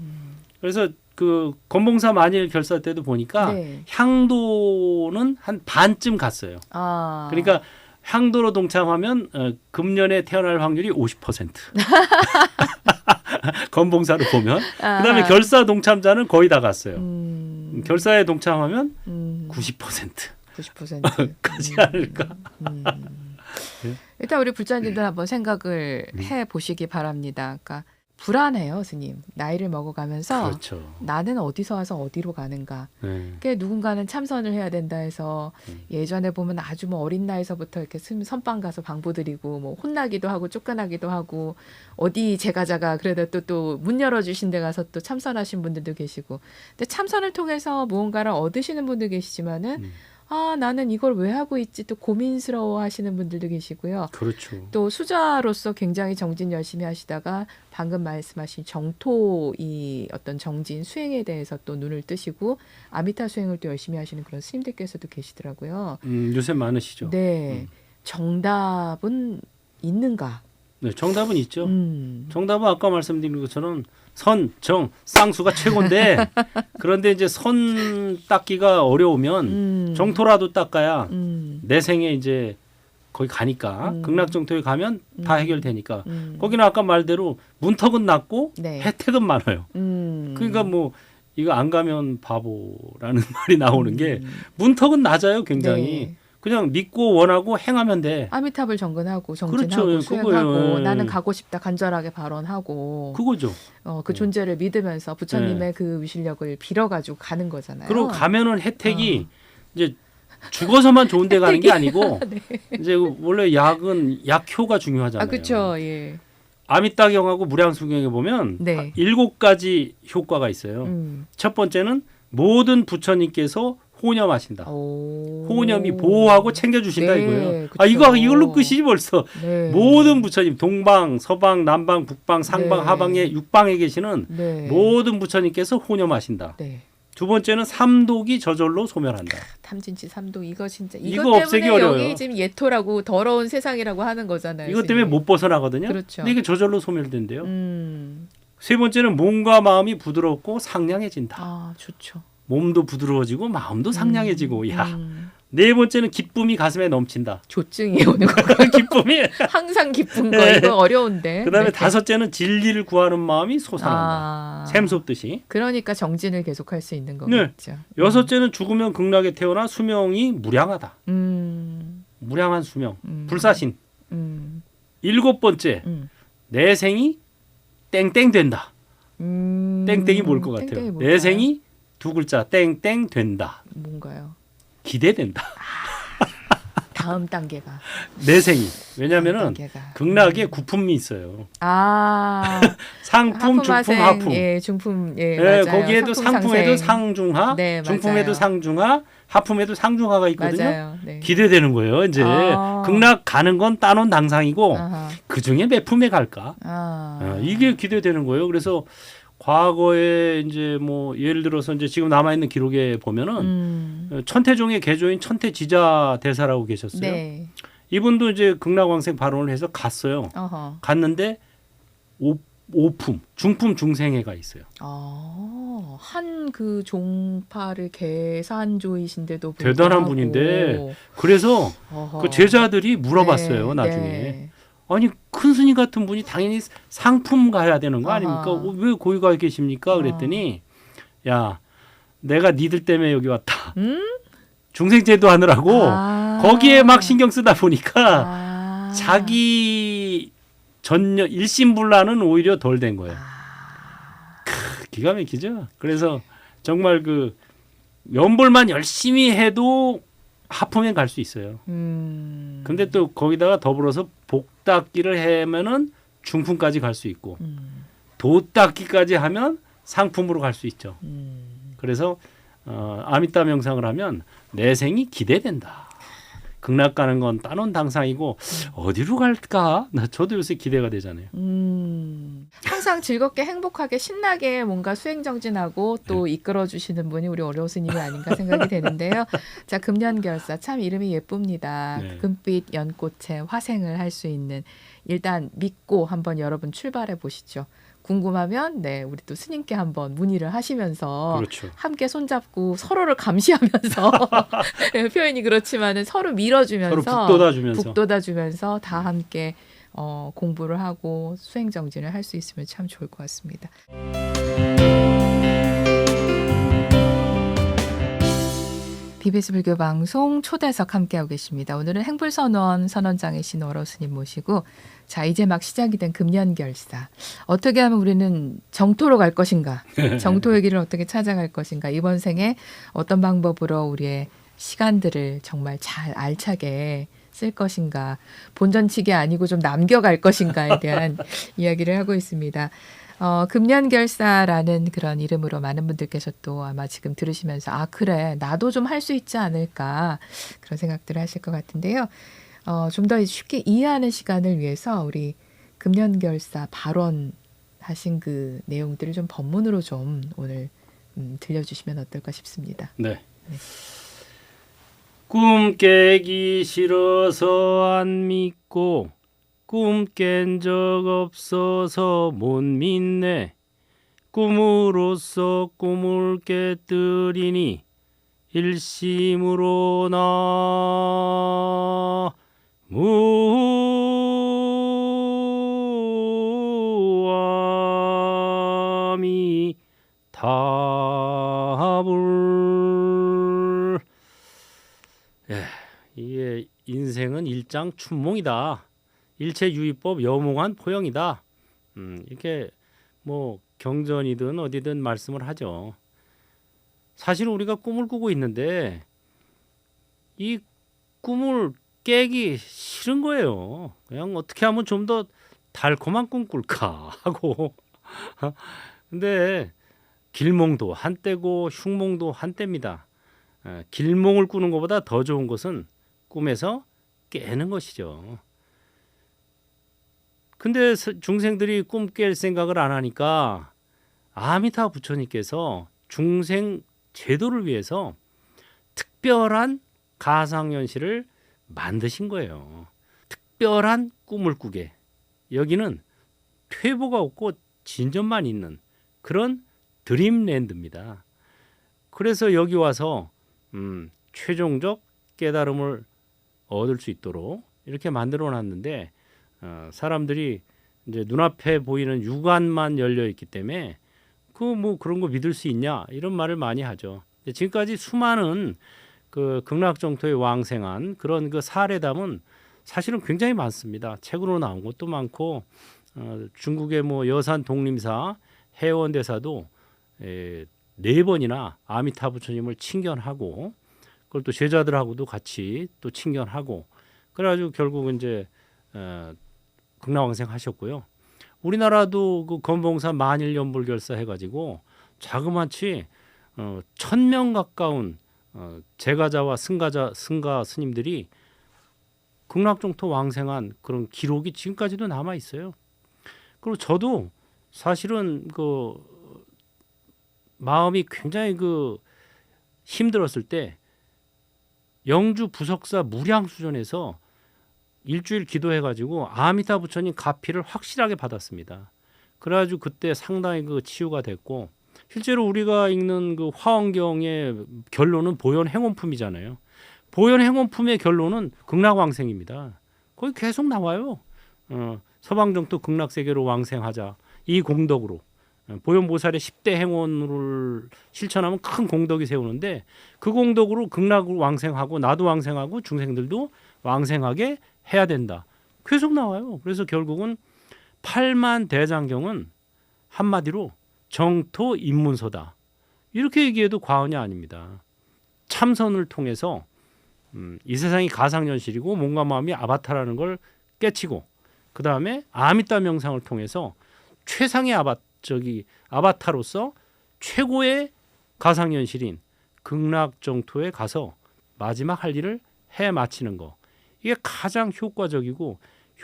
그래서 그 건봉사 만일 결사 때도 보니까 네. 향도는 한 반쯤 갔어요. 그러니까 향도로 동참하면 금년에 태어날 확률이 50%. 건봉사를 보면. 그다음에 결사 동참자는 거의 다 갔어요. 결사에 동참하면 90%. 90%까지 않을까. 일단 우리 불자님들 한번 생각을 해 보시기 바랍니다. 그러니까 불안해요, 스님. 나이를 먹어가면서 그렇죠. 나는 어디서 와서 어디로 가는가. 그게 누군가는 참선을 해야 된다 해서 예전에 보면 아주 뭐 어린 나이서부터 이렇게 선방 가서 방부드리고 뭐 혼나기도 하고 쫓겨나기도 하고 어디 제가자가 그래도 또 문 열어주신 데 가서 또 참선하신 분들도 계시고. 근데 참선을 통해서 무언가를 얻으시는 분도 계시지만은 나는 이걸 왜 하고 있지 또 고민스러워 하시는 분들도 계시고요. 그렇죠. 또 수자로서 굉장히 정진 열심히 하시다가 방금 말씀하신 정토 이 어떤 정진 수행에 대해서 또 눈을 뜨시고 아미타 수행을 또 열심히 하시는 그런 스님들께서도 계시더라고요. 요새 많으시죠. 네. 정답은 있는가? 네, 정답은 있죠. 정답은 아까 말씀드린 것처럼 선, 정, 쌍수가 최고인데 그런데 이제 선 닦기가 어려우면 정토라도 닦아야 내 생에 이제 거기 가니까 극락정토에 가면 다 해결되니까 거기는 아까 말대로 문턱은 낮고 네. 혜택은 많아요. 그러니까 뭐 이거 안 가면 바보라는 말이 나오는 게 문턱은 낮아요, 굉장히. 네. 그냥 믿고 원하고 행하면 돼. 아미탑을 정근하고 정진하고 그렇죠. 수행하고 그거예요. 나는 가고 싶다 간절하게 발언하고 그거죠. 그 존재를 믿으면서 부처님의 그 위실력을 빌어가지고 가는 거잖아요. 그리고 가면은 혜택이 이제 죽어서만 좋은 데 가는 게 아니고 네. 이제 원래 약은 약효가 중요하잖아요. 그렇죠. 예. 아미따경하고 무량수경에 보면 네. 7가지 효과가 있어요. 첫 번째는 모든 부처님께서 호념하신다. 호념이 보호하고 챙겨주신다 네, 이거예요. 그쵸. 이걸로 끝이지 벌써. 네. 모든 부처님 동방, 서방, 남방, 북방, 상방, 네. 하방에 육방에 계시는 네. 모든 부처님께서 호념하신다. 네. 두 번째는 삼독이 저절로 소멸한다. 탐진치 삼독 이거 진짜 이거 이것 없애기 때문에 어려워요. 여기 지금 예토라고 더러운 세상이라고 하는 거잖아요. 이것 때문에 못 벗어나거든요. 그렇죠. 근데 이게 저절로 소멸된대요. 세 번째는 몸과 마음이 부드럽고 상냥해진다. 좋죠. 몸도 부드러워지고 마음도 상냥해지고 야. 네 번째는 기쁨이 가슴에 넘친다. 조증이 오는 거. 기쁨이 항상 기쁜 거 이거 어려운데. 그다음에 네. 다섯째는 진리를 구하는 마음이 솟아난다. 아, 샘솟듯이. 그러니까 정진을 계속할 수 있는 거겠죠. 여섯째는 죽으면 극락에 태어나 수명이 무량하다. 무량한 수명, 불사신. 일곱 번째, 내 생이 땡땡 된다. 땡땡이 뭘 것 같아요? 땡땡이 내 뭘까요? 생이 두 글자 땡땡 된다. 뭔가요? 기대된다. 다음 단계가. 내 생이. 왜냐면은 단계가. 극락에 구품이 있어요. 아, 상품, 중품, 하품, 하품. 예, 중품, 예, 예, 맞아요. 거기에도 상품 상품에도 상생. 상중하, 네, 중품에도 맞아요. 상중하, 하품에도 상중하가 있거든요. 맞아요. 네. 기대되는 거예요. 이제 아. 극락 가는 건 따놓은 당상이고 아하. 그 중에 몇 품에 갈까? 이게 기대되는 거예요. 그래서 과거에 이제 뭐 예를 들어서 이제 지금 남아 있는 기록에 보면은 천태종의 계조인 천태지자 대사라고 계셨어요. 네. 이분도 이제 극락왕생 발언을 해서 갔어요. 어허. 갔는데 오품, 중품 중생회가 있어요. 한 그 종파를 계산조이신데도 대단한 불구하고. 분인데 그래서 어허. 그 제자들이 물어봤어요. 네, 나중에. 네. 아니 큰 스님 같은 분이 당연히 상품 가야 되는 거 아닙니까? 아하. 왜 거기 가 계십니까? 그랬더니 야 내가 니들 때문에 여기 왔다. 중생제도 하느라고 거기에 막 신경 쓰다 보니까 자기 전혀 일심불란은 오히려 덜 된 거예요. 기가 막히죠. 그래서 정말 그 연볼만 열심히 해도 하품에 갈 수 있어요. 근데 또 거기다가 더불어서 복닦기를 하면은 중품까지 갈 수 있고 도닦기까지 하면 상품으로 갈 수 있죠. 그래서 아미따 명상을 하면 내 생이 기대된다. 극락 가는 건 따놓은 당상이고 어디로 갈까? 저도 요새 기대가 되잖아요. 항상 즐겁게 행복하게 신나게 뭔가 수행정진하고 또 이끌어주시는 분이 우리 어려운 스님이 아닌가 생각이 되는데요. 자, 금년결사 참 이름이 예쁩니다. 네. 금빛 연꽃에 화생을 할 수 있는 일단 믿고 한번 여러분 출발해 보시죠. 궁금하면 네 우리 또 스님께 한번 문의를 하시면서 그렇죠. 함께 손잡고 서로를 감시하면서 표현이 그렇지만은 서로 밀어주면서 서로 북돋아주면서. 북돋아주면서 다 함께 공부를 하고 수행정진을 할 수 있으면 참 좋을 것 같습니다. BBS 불교 방송 초대석 함께하고 계십니다. 오늘은 행불선원 선원장이신 어로스님 모시고 자 이제 막 시작이 된 금년결사. 어떻게 하면 우리는 정토로 갈 것인가? 정토의 길을 어떻게 찾아갈 것인가? 이번 생에 어떤 방법으로 우리의 시간들을 정말 잘 알차게 쓸 것인가? 본전치기 아니고 좀 남겨갈 것인가에 대한 이야기를 하고 있습니다. 금년결사라는 그런 이름으로 많은 분들께서 또 아마 지금 들으시면서 아 그래 나도 좀 할 수 있지 않을까 그런 생각들을 하실 것 같은데요. 좀 더 쉽게 이해하는 시간을 위해서 우리 금년결사 발언하신 그 내용들을 좀 법문으로 좀 오늘 들려주시면 어떨까 싶습니다. 네. 꿈 깨기 싫어서 안 믿고 꿈 깬 적 없어서 못 믿네. 꿈으로써 꿈을 깨뜨리니 일심으로 나무아미타불. 이게 인생은 일장춘몽이다. 일체유의법 여몽한 포영이다. 이렇게 뭐 경전이든 어디든 말씀을 하죠. 사실 우리가 꿈을 꾸고 있는데 이 꿈을 깨기 싫은 거예요. 그냥 어떻게 하면 좀 더 달콤한 꿈 꿀까 하고. 근데 길몽도 한때고 흉몽도 한때입니다. 길몽을 꾸는 것보다 더 좋은 것은 꿈에서 깨는 것이죠. 근데 중생들이 꿈 깰 생각을 안 하니까 아미타 부처님께서 중생 제도를 위해서 특별한 가상현실을 만드신 거예요. 특별한 꿈을 꾸게. 여기는 퇴보가 없고 진전만 있는 그런 드림랜드입니다. 그래서 여기 와서 최종적 깨달음을 얻을 수 있도록 이렇게 만들어 놨는데 사람들이 이제 눈앞에 보이는 육안만 열려 있기 때문에 그 뭐 그런 거 믿을 수 있냐 이런 말을 많이 하죠. 지금까지 수많은 그 극락정토에 왕생한 그런 그 사례담은 사실은 굉장히 많습니다. 책으로 나온 것도 많고 중국의 뭐 여산 독림사 해원대사도 4번이나 아미타 부처님을 친견하고 그걸 또 제자들하고도 같이 또 친견하고 그래가지고 결국은 이제 극락왕생 하셨고요. 우리나라도 그 건봉사 만일연불결사 해가지고 자그마치 1000명 가까운 제가자와 승가 스님들이 극락정토 왕생한 그런 기록이 지금까지도 남아 있어요. 그리고 저도 사실은 그 마음이 굉장히 그 힘들었을 때 영주 부석사 무량수전에서 일주일 기도해가지고 아미타 부처님 가피를 확실하게 받았습니다. 그래가지고 그때 상당히 그 치유가 됐고 실제로 우리가 읽는 그 화엄경의 결론은 보현행원품이잖아요. 보현행원품의 결론은 극락왕생입니다. 거기 계속 나와요. 서방정토 극락세계로 왕생하자 이 공덕으로 보현보살의 10대 행원을 실천하면 큰 공덕이 세우는데 그 공덕으로 극락으로 왕생하고 나도 왕생하고 중생들도 왕생하게 해야 된다. 계속 나와요. 그래서 결국은 8만 대장경은 한마디로 정토 입문서다. 이렇게 얘기해도 과언이 아닙니다. 참선을 통해서 이 세상이 가상현실이고 몸과 마음이 아바타라는 걸 깨치고 그 다음에 아미따 명상을 통해서 최상의 아바타로서 최고의 가상현실인 극락정토에 가서 마지막 할 일을 해 마치는 거. 이게 가장 효과적이고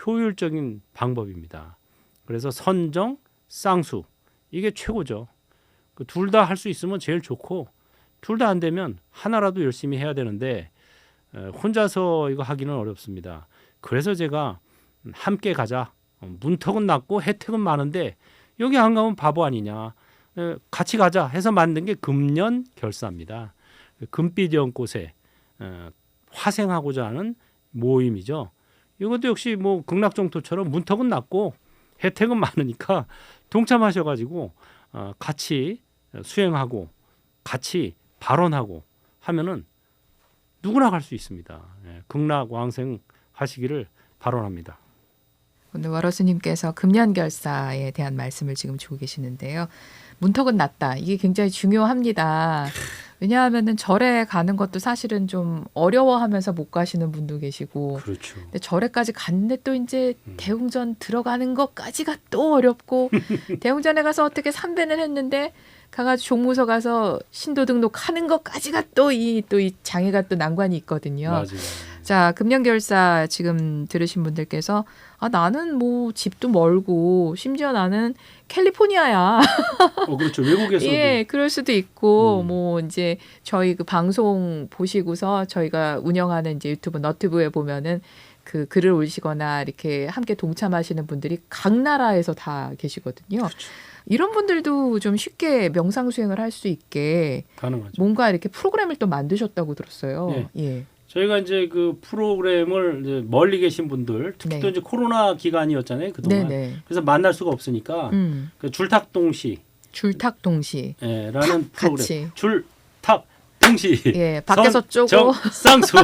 효율적인 방법입니다. 그래서 선정, 쌍수 이게 최고죠. 둘 다 할 수 있으면 제일 좋고 둘 다 안 되면 하나라도 열심히 해야 되는데 혼자서 이거 하기는 어렵습니다. 그래서 제가 함께 가자. 문턱은 낮고 혜택은 많은데 여기 안 가면 바보 아니냐. 같이 가자 해서 만든 게 금년결사입니다. 금빛 연꽃에 화생하고자 하는 모임이죠. 이것도 역시 뭐 극락정토처럼 문턱은 낮고 혜택은 많으니까 동참하셔가지고 같이 수행하고 같이 발언하고 하면은 누구나 갈 수 있습니다. 극락왕생 하시기를 발언합니다. 오늘 와로스님께서 금년결사에 대한 말씀을 지금 주고 계시는데요. 문턱은 낮다. 이게 굉장히 중요합니다. 왜냐하면은 절에 가는 것도 사실은 좀 어려워하면서 못 가시는 분도 계시고, 그렇죠. 근데 절에까지 갔는데 또 이제 대웅전 들어가는 것까지가 또 어렵고, 대웅전에 가서 어떻게 삼배는 했는데 가가지고 종무소 가서 신도 등록하는 것까지가 또 이 장애가 또 난관이 있거든요. 맞아요. 자, 금년결사 지금 들으신 분들께서 나는 뭐 집도 멀고 심지어 나는 캘리포니아야. 그렇죠. 외국에서도. 예, 그럴 수도 있고 뭐 이제 저희 그 방송 보시고서 저희가 운영하는 이제 유튜브 너튜브에 보면은 그 글을 올리시거나 이렇게 함께 동참하시는 분들이 각 나라에서 다 계시거든요. 그렇죠. 이런 분들도 좀 쉽게 명상 수행을 할 수 있게 가능하죠. 뭔가 이렇게 프로그램을 또 만드셨다고 들었어요. 네. 예. 저희가 이제 그 프로그램을 이제 멀리 계신 분들, 특히 네. 또 이제 코로나 기간이었잖아요, 그동안. 네네. 그래서 만날 수가 없으니까 그 줄탁동시 줄탁동시. 라는 프로그램. 같이. 줄탁동시. 예, 밖에서 쪼고 쌍수.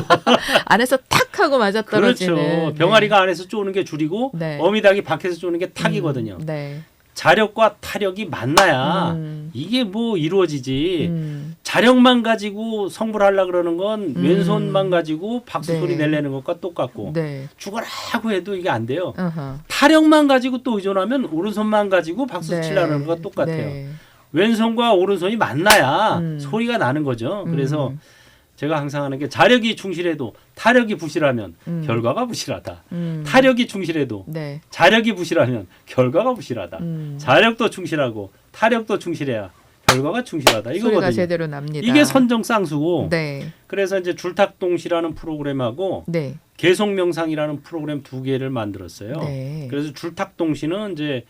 안에서 탁 하고 맞아떨어지는. 그렇죠. 병아리가 안에서 쪼는 게 줄이고 네. 어미닭이 밖에서 쪼는 게 탁이거든요. 네. 자력과 타력이 만나야 이게 뭐 이루어지지. 자력만 가지고 성불 하려고 그러는 건 왼손만 가지고 박수 네. 소리 내려는 것과 똑같고 네. 죽어라고 해도 이게 안 돼요. 어허. 타력만 가지고 또 의존하면 오른손만 가지고 박수 네. 치려는 것과 똑같아요. 네. 왼손과 오른손이 만나야 소리가 나는 거죠. 그래서 제가 항상 하는 게 자력이 충실해도 타력이 부실하면 결과가 부실하다. 타력이 충실해도 네. 자력이 부실하면 결과가 부실하다. 자력도 충실하고 타력도 충실해야 결과가 충실하다. 소리가 이거거든요. 제대로 납니다. 이게 선정쌍수고 네. 그래서 이제 줄탁동시라는 프로그램하고 네. 계속명상이라는 프로그램 2개를 만들었어요. 네. 그래서 줄탁동시는 이제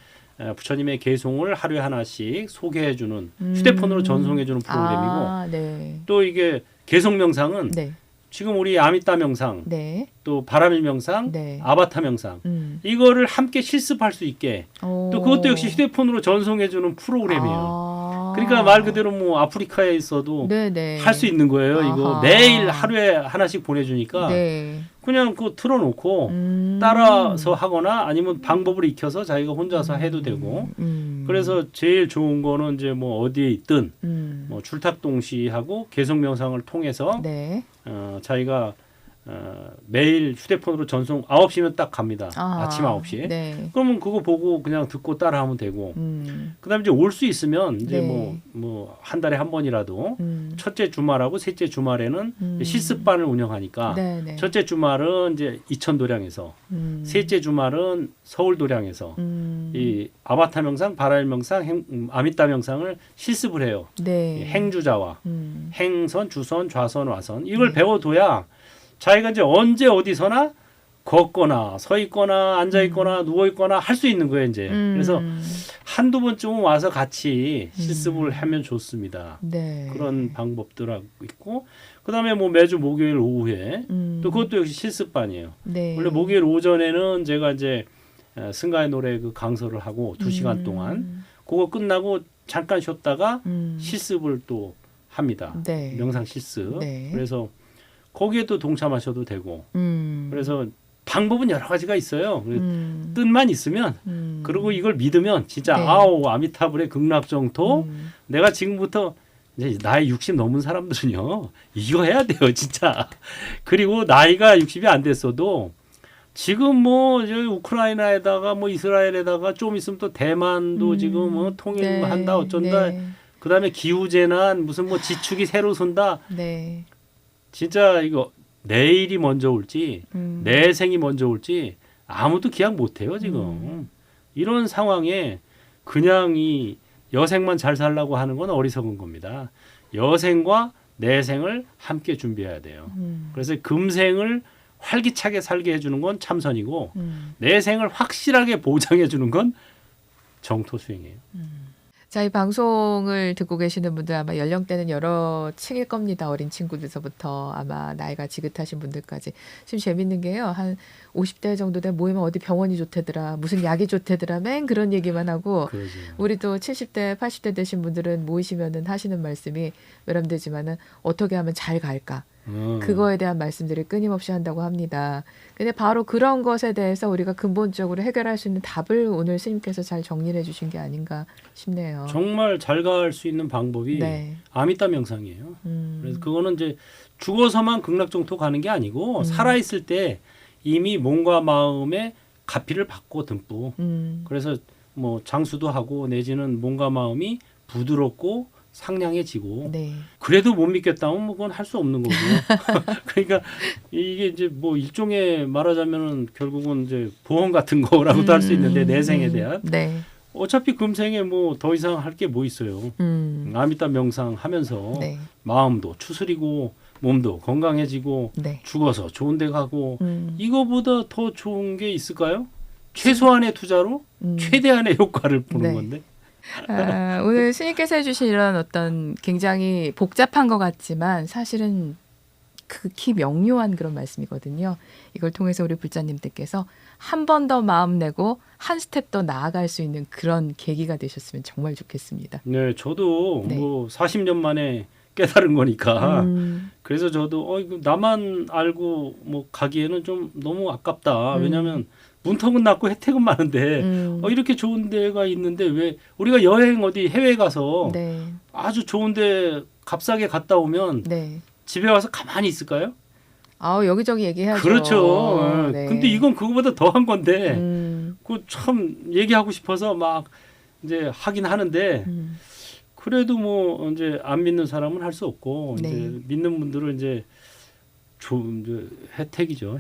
부처님의 개송을 하루에 하나씩 소개해주는 휴대폰으로 전송해주는 프로그램이고 네. 또 이게 개송 명상은 네. 지금 우리 아미따 명상, 네. 또 바라밀 명상, 네. 아바타 명상 이거를 함께 실습할 수 있게 또 그것도 역시 휴대폰으로 전송해주는 프로그램이에요. 그러니까 말 그대로 뭐 아프리카에 있어도 할 수 있는 거예요. 이거 매일 하루에 하나씩 보내주니까 네. 그냥 그거 틀어놓고 따라서 하거나 아니면 방법을 익혀서 자기가 혼자서 해도 되고 그래서 제일 좋은 거는 이제 뭐 어디에 있든 뭐 출탁동시하고 개성 명상을 통해서 네. 자기가 매일 휴대폰으로 전송 9시면 딱 갑니다. 아침 9시에. 네. 그러면 그거 보고 그냥 듣고 따라하면 되고. 그다음에 이제 올 수 있으면 이제 네. 뭐 한 달에 한 번이라도 첫째 주말하고 셋째 주말에는 실습반을 운영하니까 네, 네. 첫째 주말은 이제 이천도량에서 셋째 주말은 서울도량에서 이 아바타 명상, 바라일 명상, 아미따 명상을 실습을 해요. 네. 행주자와 행선, 주선, 좌선, 와선 이걸 배워둬야 자기가 이제 언제 어디서나 걷거나 서 있거나 앉아 있거나 누워 있거나 할 수 있는 거예요 이제. 그래서 한두 번쯤은 와서 같이 실습을 하면 좋습니다. 네. 그런 방법들하고 있고 그다음에 뭐 매주 목요일 오후에 또 그것도 역시 실습반이에요. 네. 원래 목요일 오전에는 제가 이제 승가의 노래 그 강서를 하고 2시간 동안 그거 끝나고 잠깐 쉬었다가 실습을 또 합니다. 네. 명상 실습. 네. 그래서 거기에도 동참하셔도 되고 그래서 방법은 여러 가지가 있어요. 뜻만 있으면 그리고 이걸 믿으면 진짜 네. 아우 아미타불의 극락정토 내가 지금부터 이제 나이 60 넘은 사람들은요 이거 해야 돼요 진짜. 그리고 나이가 60이 안 됐어도 지금 뭐 우크라이나에다가 뭐 이스라엘에다가 좀 있으면 또 대만도 지금 뭐 통일한다 네. 어쩐다. 네. 그다음에 기후재난 무슨 뭐 지축이 새로 선다. 네. 진짜 이거 내일이 먼저 올지 내 생이 먼저 올지 아무도 기약 못해요 지금. 이런 상황에 그냥 이 여생만 잘 살라고 하는 건 어리석은 겁니다. 여생과 내생을 함께 준비해야 돼요. 그래서 금생을 활기차게 살게 해주는 건 참선이고 내생을 확실하게 보장해 주는 건 정토 수행이에요. 자, 이 방송을 듣고 계시는 분들 아마 연령대는 여러 층일 겁니다. 어린 친구들서부터 아마 나이가 지긋하신 분들까지. 지금 재밌는 게요. 한 50대 정도 된 모이면 어디 병원이 좋대더라. 무슨 약이 좋대더라. 맨 그런 얘기만 하고 그러죠. 우리 또 70대, 80대 되신 분들은 모이시면은 하시는 말씀이 외람되지만은 어떻게 하면 잘 갈까? 그거에 대한 말씀들을 끊임없이 한다고 합니다. 근데 바로 그런 것에 대해서 우리가 근본적으로 해결할 수 있는 답을 오늘 스님께서 잘 정리해 주신 게 아닌가 싶네요. 정말 잘 갈 수 있는 방법이 네. 아미따 명상이에요. 그래서 그거는 이제 죽어서만 극락정토 가는 게 아니고 살아있을 때 이미 몸과 마음의 가피를 받고 듬뿍. 그래서 뭐 장수도 하고 내지는 몸과 마음이 부드럽고 상냥해지고 네. 그래도 못 믿겠다면 뭐 그건 할 수 없는 거고. 그러니까 이게 이제 뭐 일종의 말하자면은 결국은 이제 보험 같은 거라고도 할 수 있는데 내생에 대한 네. 어차피 금생에 뭐 더 이상 할 게 뭐 있어요. 아미따 명상하면서 네. 마음도 추스리고 몸도 건강해지고 네. 죽어서 좋은 데 가고 이거보다 더 좋은 게 있을까요? 최소한의 투자로 최대한의 효과를 보는 네. 건데. 아, 오늘 스님께서 해주신 이런 어떤 굉장히 복잡한 것 같지만 사실은 극히 명료한 그런 말씀이거든요. 이걸 통해서 우리 불자님들께서 한 번 더 마음 내고 한 스텝 더 나아갈 수 있는 그런 계기가 되셨으면 정말 좋겠습니다. 네, 저도 네. 뭐 40년 만에 깨달은 거니까 그래서 저도 이거 나만 알고 뭐 가기에는 좀 너무 아깝다. 왜냐하면 문턱은 낮고 혜택은 많은데 이렇게 좋은 데가 있는데 왜 우리가 여행 어디 해외 가서 네. 아주 좋은 데 값싸게 갔다 오면 네. 집에 와서 가만히 있을까요? 아우 여기저기 얘기해야죠. 그렇죠. 네. 근데 이건 그거보다 더한 건데 그 참 얘기하고 싶어서 막 이제 하긴 하는데 그래도 뭐 이제 안 믿는 사람은 할 수 없고 네. 이제 믿는 분들은 이제 좋은 이제 혜택이죠.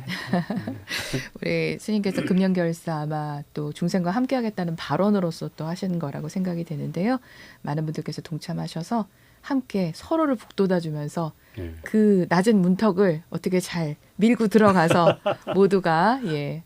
우리 스님께서 금연결사 아마 또 중생과 함께하겠다는 발언으로서 또 하시는 거라고 생각이 되는데요. 많은 분들께서 동참하셔서 함께 서로를 북돋아주면서 예. 그 낮은 문턱을 어떻게 잘 밀고 들어가서 모두가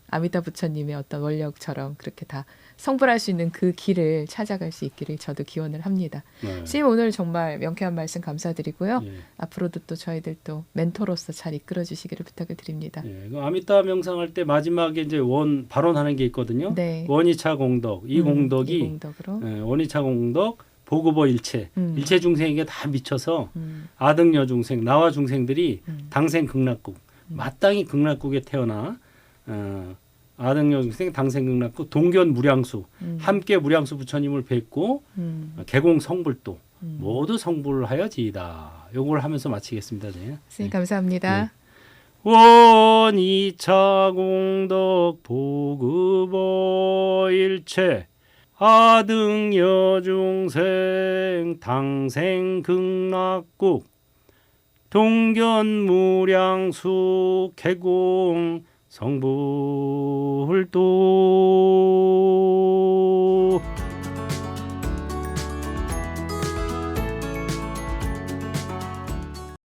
아미타 부처님의 어떤 원력처럼 그렇게 다 성불할 수 있는 그 길을 찾아갈 수 있기를 저도 기원을 합니다. 네. 선생님 오늘 정말 명쾌한 말씀 감사드리고요. 예. 앞으로도 또 저희들 또 멘토로서 잘 이끌어 주시기를 부탁을 드립니다. 예. 그 아미타 명상할 때 마지막에 이제 원 발언하는 게 있거든요. 네. 원이차 공덕. 이 공덕이 이 공덕으로. 원이차 공덕 보급어 일체. 일체 중생에게 다 미쳐서 아등여 중생, 나와 중생들이 당생 극락국. 마땅히 극락국에 태어나 아등여 중생 당생 극락국 동견 무량수 함께 무량수 부처님을 뵙고 개공 성불도 모두 성불하여지이다. 요걸 하면서 마치겠습니다. 네. 선생님 감사합니다. 네. 원이차 공덕 보급어 일체 아등여 중생 당생 극락국 동견 무량수 개공 성불도